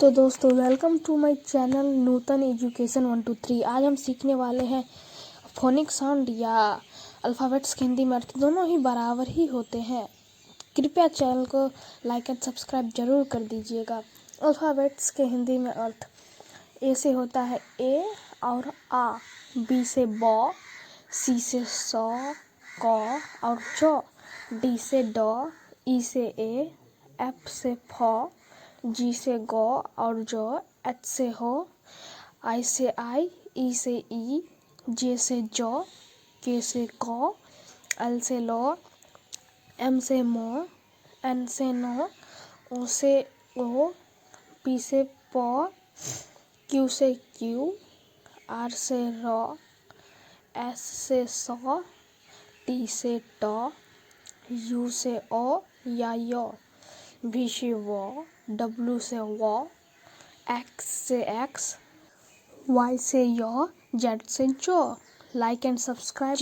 तो दोस्तों welcome to my channel Nutan education 123। आज हम सीखने वाले हैं फोनिक साउंड या अल्फ़ाबेट्स के हिंदी में अर्थ दोनों ही बराबर ही होते हैं। कृपया चैनल को लाइक एंड सब्सक्राइब जरूर कर दीजिएगा। अल्फ़ाबेट्स के हिंदी में अर्थ ए से होता है ए और आ, बी से बौ, सी से सौ, क और चौ, डी से ड, ई से ए, एफ से फ, जी से गौ और जौ, एच से हो, आई से आई, ई से ई, जे से जौ, के से कौ, एल से लो, एम से मो, एन से नो, ओ से ओ, पी से पौ, क्यू से क्यू, आर से रौ, एस से सौ, टी से ट, यू से ओ या यो, वी से वो, डब्ल्यू से वो, एक्स से एक्स, वाई से यो, जेड से जो। Like and subscribe.